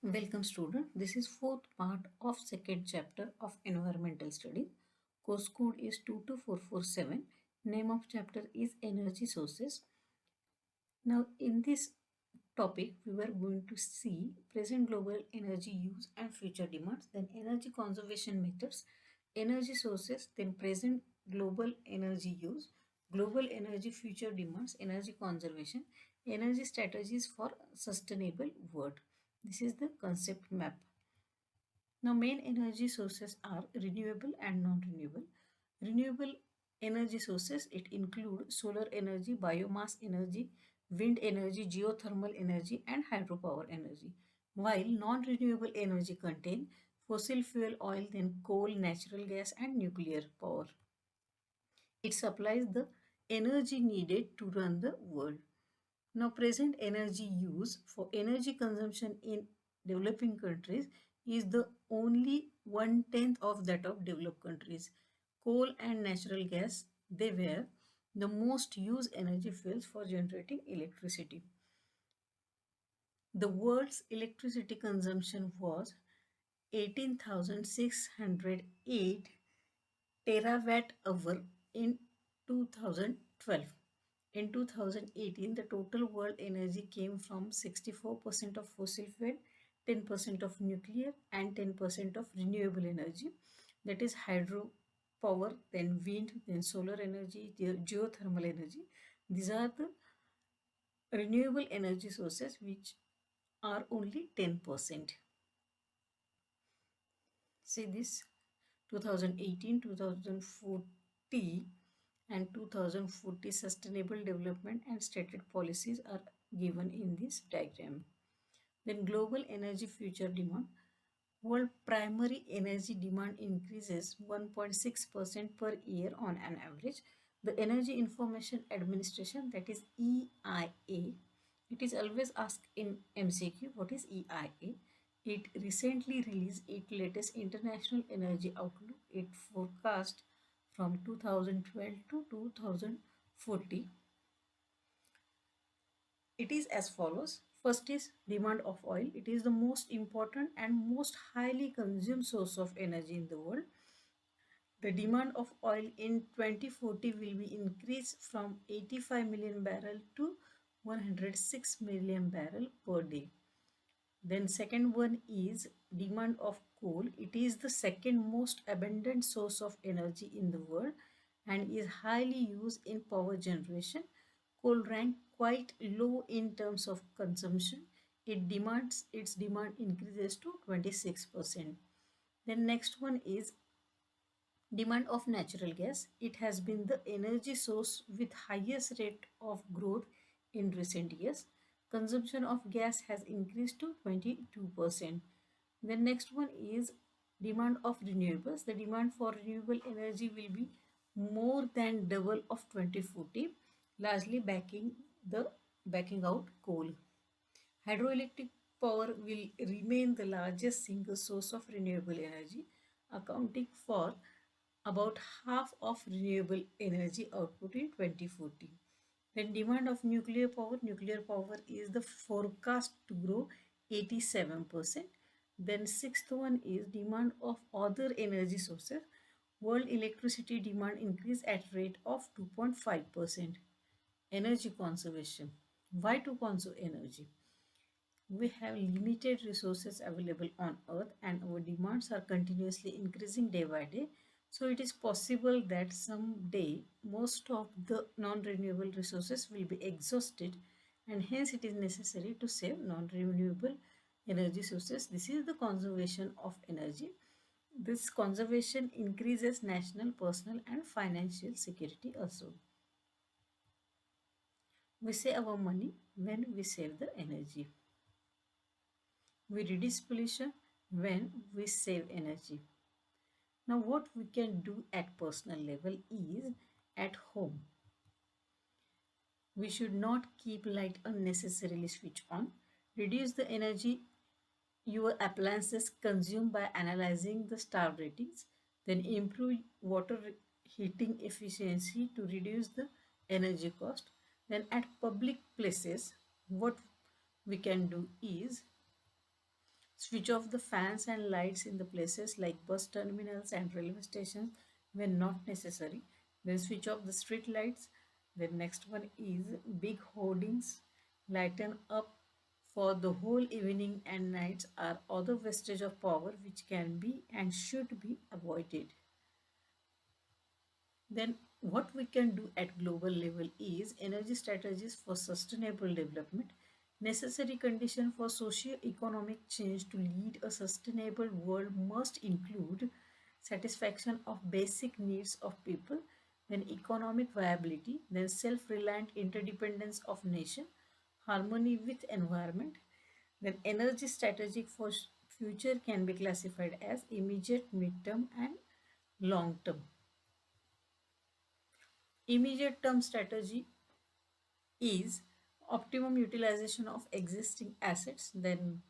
Welcome student. This is fourth part of second chapter of environmental studies. Course code is 22447. Name of chapter is energy sources. Now in this topic we were going to see present global energy use and future demands, then energy conservation methods, energy sources, then present global energy use, global energy future demands, energy conservation, energy strategies for sustainable world. This is the concept map. Now, main energy sources are renewable and non-renewable. Renewable energy sources, it include solar energy, biomass energy, wind energy, geothermal energy, and hydropower energy. While non-renewable energy contain fossil fuel oil, then coal, natural gas, and nuclear power. It supplies the energy needed to run the world. Now, present energy use for energy consumption in developing countries is the only 1/10 of that of developed countries. Coal and natural gas, they were the most used energy fuels for generating electricity. The world's electricity consumption was 18,608 terawatt hour in 2012. In 2018, the total world energy came from 64% of fossil fuel, 10% of nuclear, and 10% of renewable energy. That is hydro power, then wind, then solar energy, geothermal energy. These are the renewable energy sources which are only 10%. See this 2018, 2040 and 2040 sustainable development and stated policies are given in this diagram. Then global energy future demand. World primary energy demand increases 1.6% per year on an average. The Energy Information Administration, that is EIA, it is always asked in MCQ, what is EIA? It recently released its latest International Energy Outlook. It forecast from 2012 to 2040. It is as follows. First is demand of oil. It is the most important and most highly consumed source of energy in the world. The demand of oil in 2040 will be increased from 85 million barrel to 106 million barrel per day. Then second one is demand of coal. It is the second most abundant source of energy in the world and is highly used in power generation. Coal rank quite low in terms of consumption. Its demand increases to 26%. Then next one is demand of natural gas. It has been the energy source with highest rate of growth in recent years. Consumption of gas has increased to 22%. The next one is demand of renewables. The demand for renewable energy will be more than double of 2040, largely backing out coal. Hydroelectric power will remain the largest single source of renewable energy, accounting for about half of renewable energy output in 2040. Then demand of nuclear power is the forecast to grow 87%. Then sixth one is demand of other energy sources. World electricity demand increase at rate of 2.5%. Energy conservation. Why to conserve energy? We have limited resources available on earth and our demands are continuously increasing day by day. So it is possible that someday most of the non-renewable resources will be exhausted and hence it is necessary to save non-renewable energy sources. This is the conservation of energy. This conservation increases national, personal and financial security also. We save our money when we save the energy. We reduce pollution when we save energy. Now what we can do at personal level is at home. We should not keep light unnecessarily switched on. Reduce the energy your appliances consume by analyzing the star ratings. Then improve water heating efficiency to reduce the energy cost. Then at public places, what we can do is Switch off the fans and lights in the places like bus terminals and railway stations when not necessary. Then switch off the street lights. The next one is big hoardings lighten up for the whole evening and nights are other wastage of power which can be and should be avoided. Then what we can do at global level is energy strategies for sustainable development. Necessary condition for socio-economic change to lead a sustainable world must include satisfaction of basic needs of people, then economic viability, then self-reliant interdependence of nation, harmony with environment, then energy strategic for future can be classified as immediate, midterm and long term. Immediate term strategy is optimum utilization of existing assets, then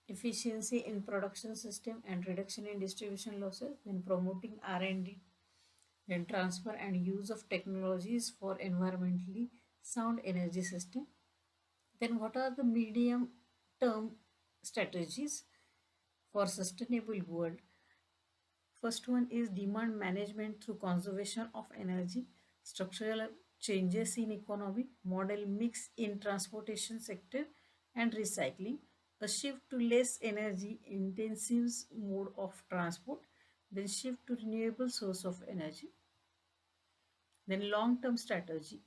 efficiency in production system and reduction in distribution losses, then promoting R&D, then transfer and use of technologies for environmentally sound energy system. Then what are the medium term strategies for sustainable world? First one is demand management through conservation of energy, structural changes in economy, model mix in transportation sector and recycling, a shift to less energy intensive mode of transport, then shift to renewable source of energy, then long-term strategy,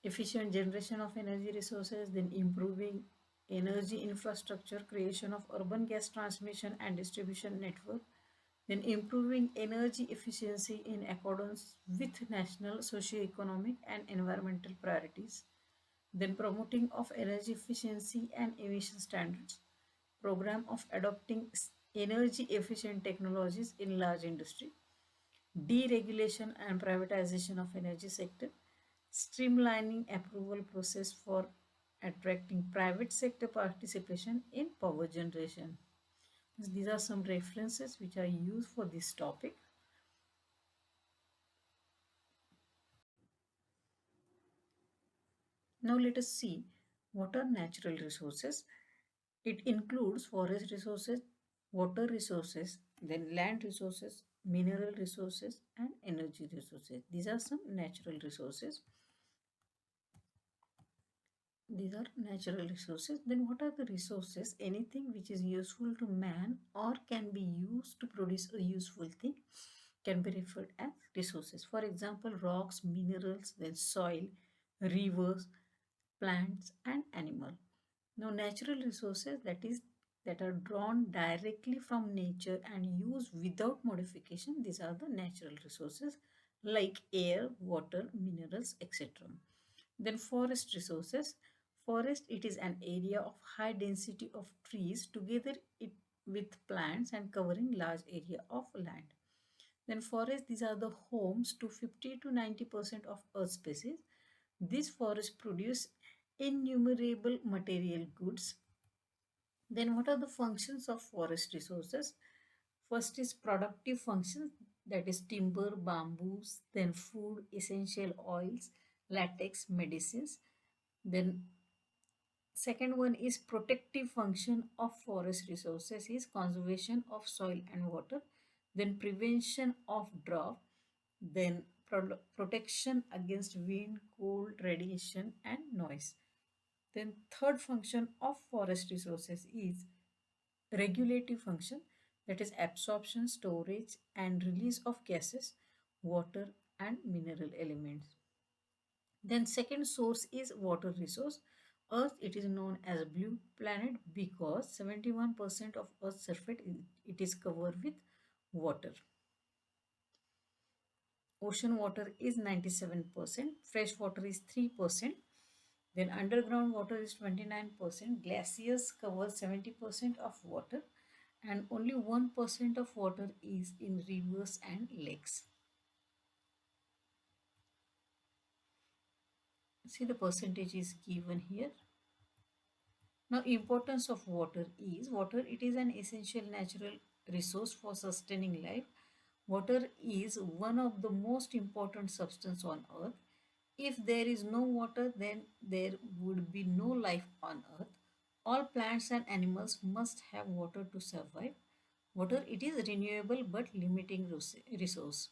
efficient generation of energy resources, then improving energy infrastructure, creation of urban gas transmission and distribution network, then improving energy efficiency in accordance with national socio-economic and environmental priorities, then promoting of energy efficiency and emission standards, program of adopting energy efficient technologies in large industry, deregulation and privatization of energy sector, streamlining approval process for attracting private sector participation in power generation. These are some references which are used for this topic. Now let us see what are natural resources. It includes forest resources, water resources, then land resources, mineral resources and energy resources. These are some natural resources. These are natural resources. Then what are the resources? Anything which is useful to man or can be used to produce a useful thing can be referred as resources. For example, rocks, minerals, then soil, rivers, plants and animal. Now natural resources, that are drawn directly from nature and used without modification, these are the natural resources like air, water, minerals, etc. Then forest resources. Forest, it is an area of high density of trees together it with plants and covering large area of land. Then forests, these are the homes to 50 to 90% of earth species. These forests produce innumerable material goods. Then what are the functions of forest resources? First is productive functions, that is timber, bamboos, then food, essential oils, latex, medicines. Then second one is protective function of forest resources is conservation of soil and water, then prevention of drought, then protection against wind, cold, radiation and noise. Then third function of forest resources is regulative function, that is absorption, storage and release of gases, water and mineral elements. Then second source is water resource. Earth, it is known as blue planet because 71% of Earth's surface it is covered with water. Ocean water is 97%, fresh water is 3%, then underground water is 29%, glaciers cover 70% of water, and only 1% of water is in rivers and lakes. See, the percentage is given here. Now, importance of water is water, it is an essential natural resource for sustaining life. Water is one of the most important substance on earth. If there is no water, then there would be no life on earth. All plants and animals must have water to survive. Water, it is renewable but limiting resource.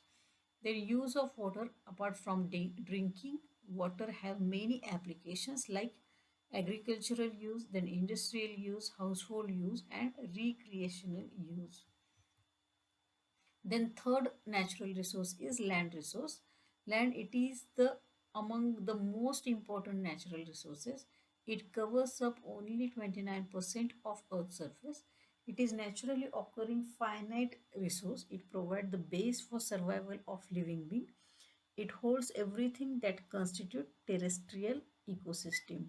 The use of water apart from drinking water have many applications like agricultural use, then industrial use, household use and recreational use. Then third natural resource is land resource. Land, it is the among the most important natural resources. It covers up only 29% of Earth's surface. It is naturally occurring finite resource. It provides the base for survival of living being. It holds everything that constitute terrestrial ecosystem.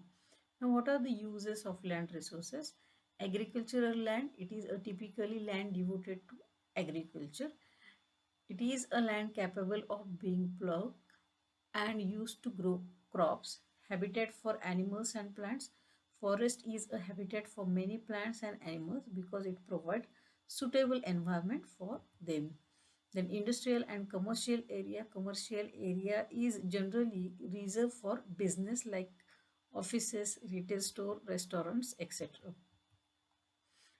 Now, what are the uses of land resources? Agricultural land, it is a typically land devoted to agriculture. It is a land capable of being plowed and used to grow crops. Habitat for animals and plants. Forest is a habitat for many plants and animals because it provides suitable environment for them. Then industrial and commercial area. Commercial area is generally reserved for business like offices, retail store, restaurants, etc.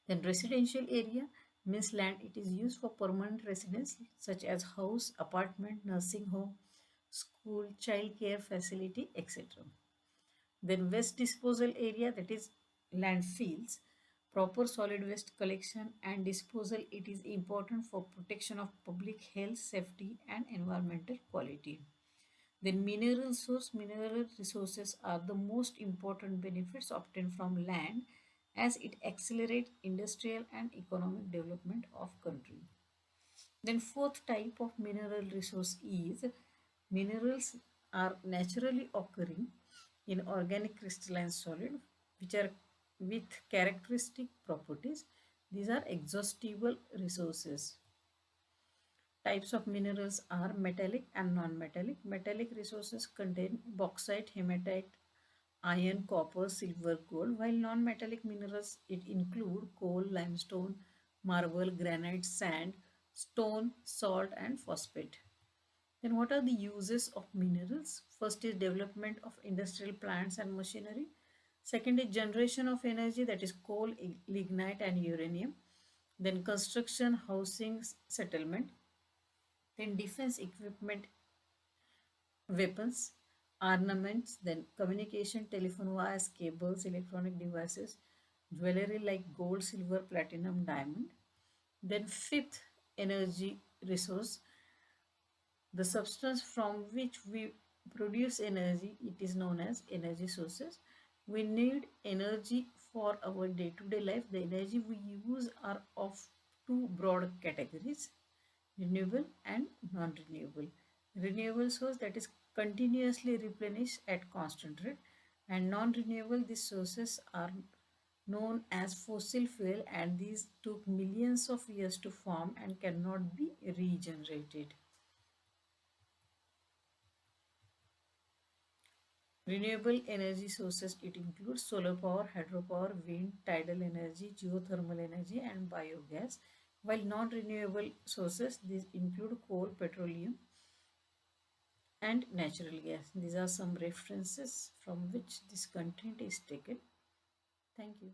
Then residential area means land it is used for permanent residence such as house, apartment, nursing home, school, child care facility, etc. Then waste disposal area, that is landfills. Proper solid waste collection and disposal, it is important for protection of public health, safety and environmental quality. Then mineral source, mineral resources are the most important benefits obtained from land as it accelerates industrial and economic development of country. Then fourth type of mineral resource is minerals are naturally occurring in organic crystalline solid which are with characteristic properties. These are exhaustible resources. Types of minerals are metallic and non-metallic. Metallic resources contain bauxite, hematite, iron, copper, silver, gold, while non-metallic minerals it include coal, limestone, marble, granite, sand, stone, salt and phosphate. Then what are the uses of minerals? First is development of industrial plants and machinery. Second is generation of energy, that is coal, lignite and uranium. Then construction, housing, settlement. Then defense equipment, weapons, ornaments, then communication, telephone wires, cables, electronic devices, jewelry like gold, silver, platinum, diamond. Then fifth energy resource, the substance from which we produce energy, it is known as energy sources. We need energy for our day-to-day life. The energy we use are of two broad categories: renewable and non-renewable. Renewable source, that is continuously replenished at constant rate, and non-renewable, these sources are known as fossil fuel and these took millions of years to form and cannot be regenerated. Renewable energy sources, it includes solar power, hydropower, wind, tidal energy, geothermal energy and biogas. While non-renewable sources, these include coal, petroleum and natural gas. These are some references from which this content is taken. Thank you.